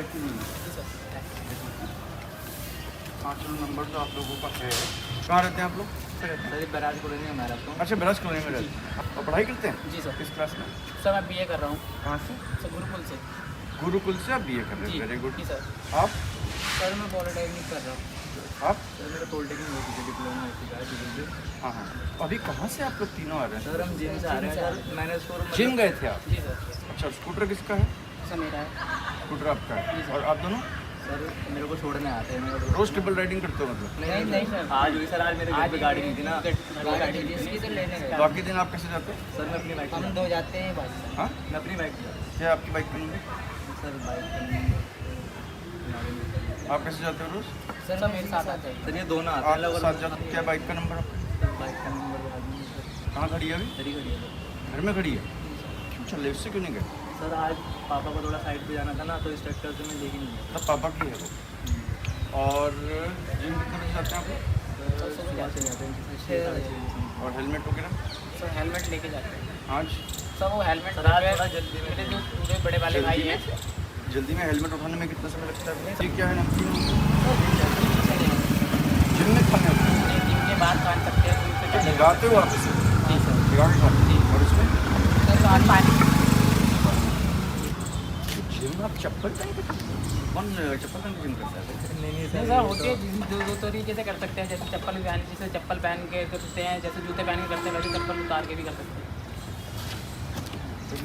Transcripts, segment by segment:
Bike की नहीं है। हाँ चलो, नंबर तो आप लोगों का है। कहाँ रहते हैं आप लोग? सर ये बराज कॉलोनी में हमारा तो। अच्छा, बराज कॉलोनी में रहते हैं। और पढ़ाई करते हैं? जी सर। किस क्लास में? सर मैं बीए कर रहा हूँ। कहाँ से? सर गुरुकुल से। गुरुकुल से आप BA कर रहे जी हैं? Very good. जी सर। आप? सर मैं पॉलिटेक्निक कर रहा हूँ। आप? सर मेरा पॉलिटेक्निक हो चुका है, डिप्लोमा हो चुका है डिग्री से। हाँ हाँ। अभी कहाँ से आप लोग तीनों आ रहे हैं? सर हम जिम से आ रहे हैं सर। मैंने उसको जिम गए थे आप? जी सर। अच्छा, स्कूटर किसका है? सर मेरा है। स्कूटर आपका जी है। सर। और आप दोनों सर मेरे को छोड़ने आते हैं मेरे रोज ट्रिपल राइडिंग करते हो मतलब? नहीं नहीं सर, आज हुई सर। आज मेरे घर पे गाड़ी नहीं थी ना, गाड़ी जिसकी तो लेने गए। बाकी दिन आप कैसे जाते हो? सर मैं अपनी बाइक हम दो जाते हैं बाइक से। हाँ, मैं अपनी बाइक से जाता क्या आपकी बाइक पर नहीं है? हूँ सर। बाइक आप कैसे जाते हो रोज? सर मेरे साथ आते हैं सर। ये दोनों आते हैं आप अलग साथ जाते हो? क्या बाइक का नंबर आपका? बाइक का नंबर याद नहीं है सर। कहाँ खड़ी है अभी? सर ही खड़ी है घर में खड़ी है? क्यों चल उससे क्यों नहीं गए? सर। आज पापा को थोड़ा साइड पे जाना था ना, तो इस ट्रैक्टर से मैं लेके नहीं गया। तब पापा की है वो। और जिम कितने बजे जाते हैं आप लोग? सर सुबह जाते हैं 6 बजे। और हेलमेट वगैरह? सर हेलमेट लेके जाते हैं आज सर। वो हेलमेट सर आज थोड़ा जल्दी में, मेरे जो पूरे बड़े वाले भाई हैं। जल्दी में हेलमेट उठाने में कितना समय लगता है? ये क्या है नमकीन? जिम में खाने होते हैं? जिम के बाद खा सकते हैं। तो भिगाते हो आप इसे? जी सर। भिगा के खाते जी। हो? और इसमें सर आज पानी जिम में आप चप्पल पहन के कौन चप्पल पहन के जिम करता है? नहीं सर होती है दो तरीके से कर सकते हैं। जैसे चप्पल पहन, जैसे चप्पल पहन के करते हैं, जैसे जूते पहन के करते हैं, वैसे चप्पल उतार के भी कर सकते हैं।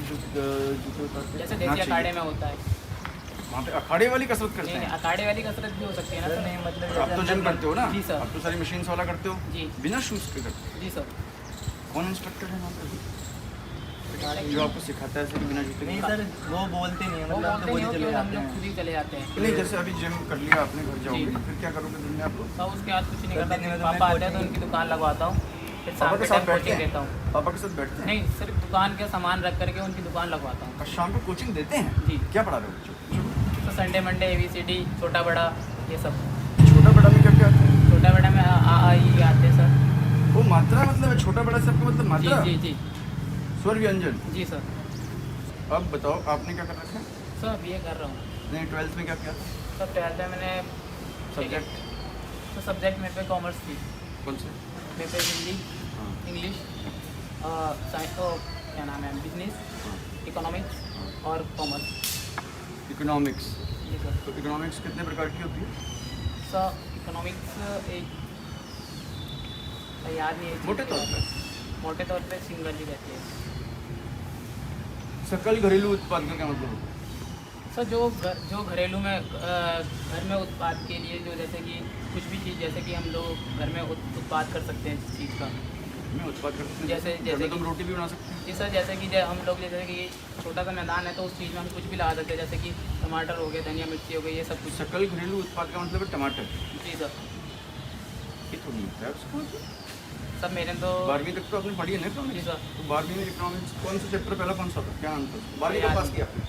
जूते उतार के जैसे ना देसी चाहिए। अखाड़े में होता है। वहाँ पे अखाड़े वाली कसरत करते नहीं हैं? अखाड़े वाली कसरत भी हो सकती है ना सर। नहीं मतलब आप तो जिम करते हो ना? जी सर। आप तो सारी मशीन्स वाला करते हो जी बिना शूज़ के करते जी सर। हो। कौन इंस्ट्रक्टर है वहाँ पे जो आपको सिखाता है ऐसे कि बिना जूते के? नहीं सर वो बोलते नहीं है, मतलब हम लोग खुद ही चले जाते हैं। नहीं, जैसे अभी जिम कर लिया आपने, घर जाओगे जी। फिर क्या करोगे दिन में आप लोग? तो उसके बाद कुछ नहीं करता। पापा आते हैं तो उनकी दुकान लगवाता हूँ, फिर पापा शाम के के साथ टाइम बैठते कोचिंग हैं? देता हूँ। पापा के साथ बैठते हैं? नहीं सिर्फ दुकान के सामान रख करके उनकी दुकान लगवाता हूँ। और शाम को कोचिंग देते हैं? जी। क्या पढ़ा रहे हो बच्चों को? तो संडे मंडे ABCD छोटा बड़ा ये सब। छोटा बड़ा में क्या क्या आता है? छोटा बड़ा में आ ई आते हैं सर। वो मात्रा मतलब है, छोटा बड़ा सबका मतलब जी मात्रा? जी जी स्वर व्यंजन। जी सर। अब बताओ आपने क्या कर रखा है? सर BA कर रहा हूँ। नहीं, 12th में क्या किया था? सर 12th में मैंने सब्जेक्ट तो सब्जेक्ट मेरे पे कॉमर्स थी। कौन से? मेरे पे हिंदी, हाँ इंग्लिश, साइंस, क्या नाम है, बिजनेस, हाँ इकोनॉमिक्स और कॉमर्स। इकोनॉमिक्स। जी सर। तो इकोनॉमिक्स कितने प्रकार की होती है? सर इकोनॉमिक्स एक याद नहीं है। मोटे तौर पे मोटे तौर पे सिंगल ही रहती है। सकल घरेलू उत्पाद का क्या मतलब होता है? सर जो घरेलू में घर में उत्पाद के लिए जो जैसे कि कुछ भी चीज़, जैसे कि हम लोग घर में उत्पाद कर सकते हैं जिस चीज़ का। में उत्पाद करते हैं जैसे तुम रोटी भी बना सकते हैं? जी सर। जैसे कि हम लोग जैसे कि छोटा सा मैदान है तो उस चीज़ में हम कुछ भी लगा सकते हैं। जैसे कि टमाटर हो गए, धनिया मिर्ची हो गई, ये सब कुछ। सकल घरेलू उत्पाद का मतलब है टमाटर। जी सर। ये थोड़ी होता है उसको। सर मैंने तो 12वीं तक तो आपने पढ़ी है ना जी इकोनॉमिक्स? सर। तो 12वीं में इकोनॉमिक्स कौन सा चैप्टर पहला कौन सा था? क्या नाम था उसका? 12वीं का पास किया आपने?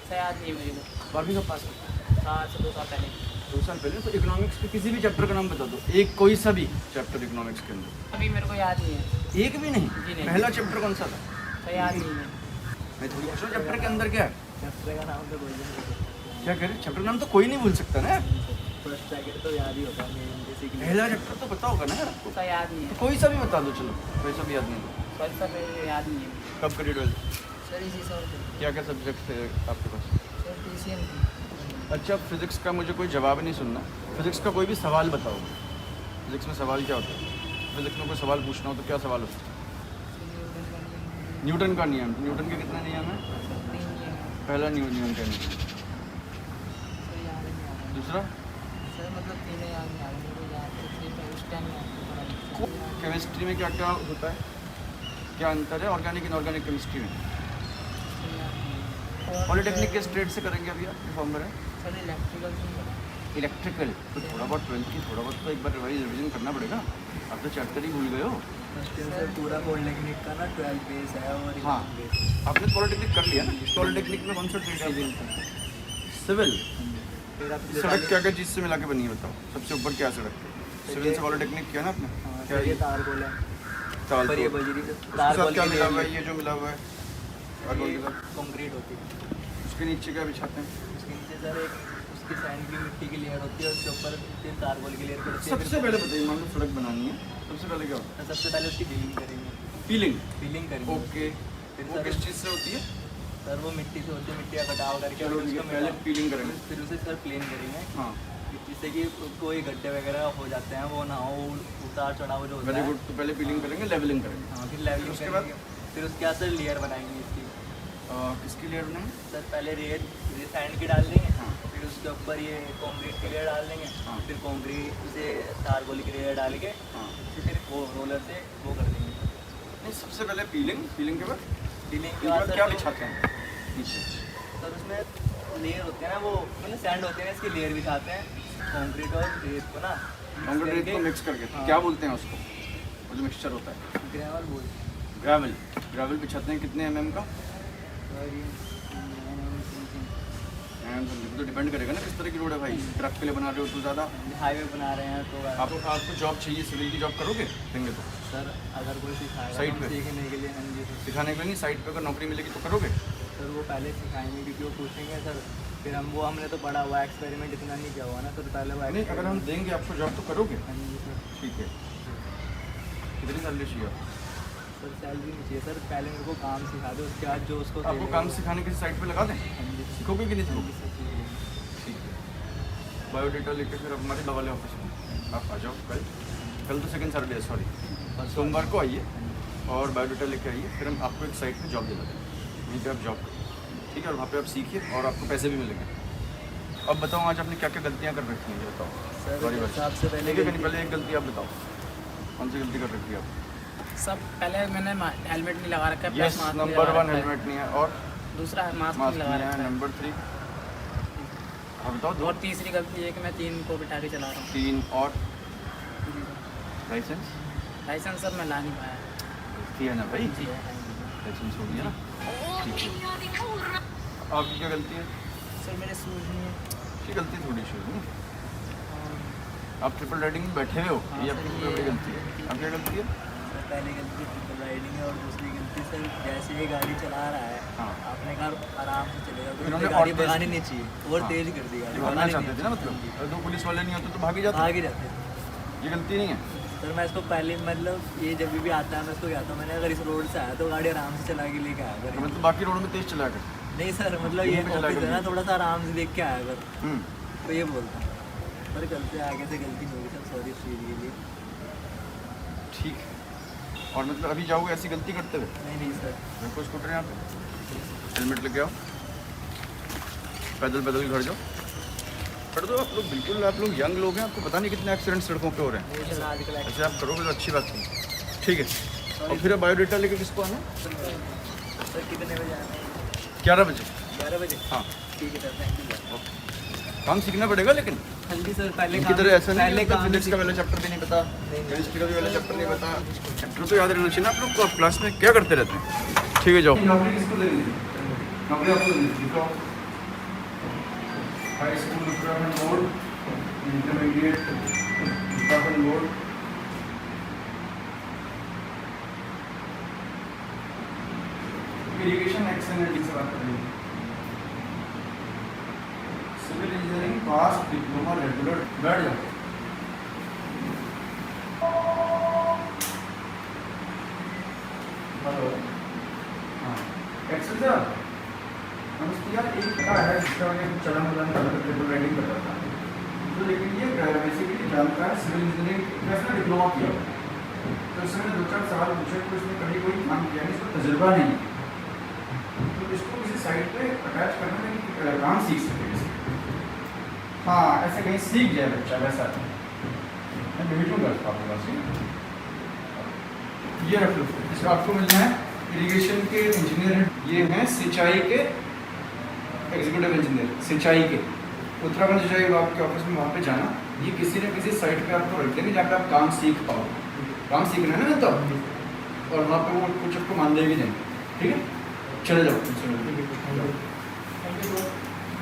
सर याद नहीं है मुझे को। 12वीं का पास किया 7 से 2 साल पहले। 2 साल पहले। तो इकोनॉमिक्स के किसी भी चैप्टर का नाम बता दो, एक कोई सा भी चैप्टर इकोनॉमिक्स के अंदर। अभी मेरे को याद नहीं है। एक भी नहीं? जी नहीं। पहला चैप्टर कौन सा था? सर याद नहीं है। मैं थोड़ी पूछ रहा हूँ चैप्टर के अंदर क्या है? चैप्टर का नाम तो कोई नहीं। क्या कह रहे? चैप्टर नाम तो कोई नहीं भूल सकता ना। फर्स्ट सेकंड तो याद ही होगा बेसिकली। पहला चैप्टर तो पता होगा ना यार आपको। सर याद नहीं है। तो कोई सा भी बता दो, चलो कोई सा भी याद नहीं है। सर सर याद नहीं है। कब करी 12th? सर इसी साल क्या क्या सब्जेक्ट थे आपके पास? सर TCM थी। अच्छा, फिजिक्स का मुझे कोई जवाब नहीं सुनना। फिजिक्स का कोई भी सवाल बताओ। फिजिक्स में सवाल क्या होता है? फिजिक्स में कोई सवाल पूछना हो तो क्या सवाल होता है? न्यूटन का नियम। न्यूटन के कितने नियम है? पहला नियम क्या नियम? दूसरा? सर मतलब तीनों याद नहीं आ रही मुझे। याद तो थे पर उस टाइम याद केमिस्ट्री में क्या क्या होता है? क्या अंतर है ऑर्गेनिक इनऑर्गेनिक केमिस्ट्री में? पॉलिटेक्निक के स्ट्रेट से करेंगे अभी आप फॉर्म भरें? सर इलेक्ट्रिकल तो थोड़ा बहुत 12th की थोड़ा बहुत तो एक बार रिवीजन करना पड़ेगा। आप तो चैप्टर ही भूल गए हो। सर पूरा पॉलिटेक्निक का ना 12 बेस है और हाँ, आपने पॉलिटेक्निक कर लिया ना? पॉलिटेक्निक में कौन सा ट्रेड है? सिविल। सड़क क्या क्या चीज़ से मिला के बनी है बताओ? सबसे ऊपर क्या सड़क है? सिविल से पॉलिटेक्निक किया ना आपने? क्या ये तार कोल है। ताल पर ये तो बजरी उसके साथ क्या मिला हुआ है? ये जो मिला हुआ है ताल के साथ कंक्रीट होती है। उसके नीचे क्या बिछाते हैं? उसके नीचे सर एक उसकी सैंड की मिट्टी की लेयर होती है, उसके ऊपर फिर तारकोल की लेयर पड़ती है। सबसे पहले बताइए, मान लो सड़क बनानी है, सबसे पहले क्या होता तो सबसे पहले उसकी पीलिंग करेंगे। है? पीलिंग। पीलिंग करेंगे। ओके, फिर वो सर किस चीज़ से होती है? सर वो मिट्टी से होती है, मिट्टी का कटाव करके चलो फिर ठीक है, उसको पहले मिटा- पीलिंग करेंगे। फिर उसे सर प्लेन करेंगे, हाँ, जिससे कि कोई गड्ढे वगैरह हो जाते हैं वो ना हो, उतार चढ़ाव जो होता वेरी है। गुड। तो पहले पीलिंग करेंगे, लेवलिंग करेंगे। हाँ, फिर लेवलिंग उसके करेंगे। फिर उसके बाद सर लेयर बनाएंगे इसकी। किसकी लेयर बनाएंगे? सर पहले रेत सैंड की डाल देंगे, हाँ। फिर उसके ऊपर ये कंक्रीट की लेयर डाल देंगे, हाँ। फिर कंक्रीट से तारकोल की लेयर डाल के हाँ, फिर वो रोलर से वो कर देंगे। नहीं सबसे पहले पीलिंग, पीलिंग के बाद पीलिंग के उसके बाद बाद सर क्या जो- बिछाते हैं नीचे? सर उसमें लेयर होते हैं ना, वो मतलब सैंड होते हैं, इसकी लेयर बिछाते हैं कंक्रीट और रेत को ना कंक्रीट रेत को मिक्स करके हाँ। क्या बोलते हैं उसको, वो जो मिक्सचर होता है? ग्रेवल बोलते हैं। ग्रेवल। ग्रेवल बिछाते हैं कितने mm का? और ये तो डिपेंड करेगा ना किस तरह की रोड है भाई। ट्रक के लिए बना रहे हो तो ज़्यादा। हाईवे बना रहे हैं तो आपको जॉब चाहिए, सिविल की जॉब करोगे? देंगे तो सर अगर कोई सिखाएगा साइट तो पे? सीखने के लिए, हाँ जी सर। सिखाने के लिए नहीं, साइट पे अगर नौकरी मिलेगी तो करोगे? सर वो पहले सिखाएंगे क्योंकि वो पूछेंगे सर, फिर हमने तो पढ़ा हुआ एक्सपेरिमेंट इतना नहीं किया हुआ ना सर, पहले वो नहीं, अगर हम देंगे आपको जॉब तो करोगे? हाँ जी सर। ठीक है। कितनी सैलरी चाहिए आपको? सर सैलरी नहीं चाहिए सर, पहले मेरे को काम सिखा दो, उसके बाद जो उसको आपको काम सिखाने किसी साइट पे लगा दें? हाँ जी सर। सीखोगे कि नहीं हाँ सीखोगे? जी सर, ठीक है। ठीक है। बायोडेटा लेके फिर हमारे दवा वाले ऑफिस में आप आ जाओ कल तो सेकंड सैटरडे है, सॉरी सोमवार को आइए और बायोडेटा लेके आइए, फिर हम आपको एक साइट पे जॉब दिला देंगे, वहीं पे आप जॉब करो, ठीक है? और वहाँ पे आप सीखिए और आपको पैसे भी मिलेंगे। अब बताओ आज आपने क्या क्या गलतियाँ कर रखी हैं, ये बताओ। सर सॉरी बात सबसे पहले लेकिन नहीं, पहले एक गलती आप बताओ, कौन सी गलती कर रखी है आप? सब पहले मैंने हेलमेट नहीं लगा रखा है, यस, प्लस मास्क नहीं नंबर लगा 1 रखा है। हेलमेट नहीं है, और दूसरा मास्क मास्क नहीं लगा नहीं रखा है, है। नंबर 3 हाँ बताओ दो। और तीसरी गलती ये कि मैं 3 को बिठा के चला रहा हूँ। 3 और लाइसेंस लाइसेंस सर मैं ला नहीं पाया। थी है ना भाई? जी है। लाइसेंस हो गया ना? ठीक है। आपकी क्या गलती है? सर मेरे शूज़ नहीं है। आपकी गलती थोड़ी सी है। आप ट्रिपल राइडिंग में बैठे हुए हो, ये आपकी सबसे बड़ी गलती है। अब क्या गलती है? सर पहली गलती ट्रिपल राइडिंग है, और दूसरी गलती सर जैसे ये गाड़ी चला रहा है, हाँ। आपने कहा आराम से चलेगा, तो इन्होंने इन्होंने और गाड़ी तेज भगानी की। नहीं चाहिए, और हाँ। तेज कर दी गाड़ी, भागना भगानी चाहते थे ना, नहीं मतलब चाहिए। अगर दो पुलिस वाले नहीं होते तो भाग ही जाते। भाग ही जाते थे। ये गलती नहीं है। सर मैं इसको पहले मतलब ये जब भी आता है मैं इसको कहता हूँ, मैंने अगर इस रोड से आया तो गाड़ी आराम से चला के लेके आया तो कर। मतलब बाकी रोड में तेज चला कर। नहीं सर, मतलब ये यहीं पे चला ऑफिस है कर ना, थोड़ा सा आराम से देख के आया कर, हम्म, तो ये बोलता है। सर कल से आगे से गलती नहीं होगी सर, सॉरी इस चीज़ के लिए। ठीक है। और मतलब अभी जाओगे ऐसी गलती करते हुए? नहीं सर। देखो स्कूटर यहाँ पे, हेलमेट लेके आओ, पैदल पैदल घर जाओ, कर दो। आप लोग बिल्कुल, आप लोग यंग लोग हैं, आपको पता नहीं कितने एक्सीडेंट सड़कों पे हो रहे हैं। नहीं सर आजकल ऐसे आप करोगे तो अच्छी बात नहीं। ठीक है। और फिर अब बायोडेटा लेके किसको आना? सर कितने बजे आना है? 11 बजे। 11 बजे? हाँ, ठीक है सर, थैंक यू सर। काम सीखना पड़ेगा लेकिन हाँ जी सर, पहले इनकी तरह ऐसा नहीं पहले है काम फिजिक्स का वाला चैप्टर भी नहीं पता, केमिस्ट्री का भी वाला चैप्टर नहीं पता। चैप्टर तो याद रहना चाहिए ना आप लोग को। आप क्लास में क्या करते रहते हैं? ठीक है, जाओ। नौकरी किसको लेनी है? नौकरी आपको लेनी है, दिखाओ। High school Uttarakhand board, intermediate Uttarakhand board, irrigation एक्सएनएलटी से बात कर रही हूँ। Civil engineering pass diploma regular. बैठ जाओ। हेलो, हाँ एक्सेल सर नमस्ते यार, एक पता है जिसका मैंने कुछ चलन वलन कर रहा था, ट्रिपल राइडिंग कर रहा था, तो लेकिन ये बेसिकली जानता है सिविल इंजीनियरिंग वैसे डिप्लोमा किया, तो इसमें 2-4 सवाल पूछे तो इसमें कभी कोई काम किया नहीं, इसको तजुर्बा नहीं है, तो इसको किसी साइट पे अटैच करने में काम सीख सके। हाँ, ऐसे कहीं सीख जाए बच्चा, वैसा मैं भेजूँगा इसको आपके पास। ये रख लो, इसका आपको मिलना है इरिगेशन के इंजीनियर, ये हैं सिंचाई के एग्जीक्यूटिव इंजीनियर, सिंचाई के उत्तराखंड सिंचाई विभाग के ऑफिस में। वहाँ पे जाना, ये किसी न किसी साइट पे आपको रख देंगे जहाँ पे आप काम सीख पाओ। काम सीखना है ना तब, और वहाँ पे वो कुछ आपको मान देगी नहीं। ठीक है, चले जाओ। Thank you.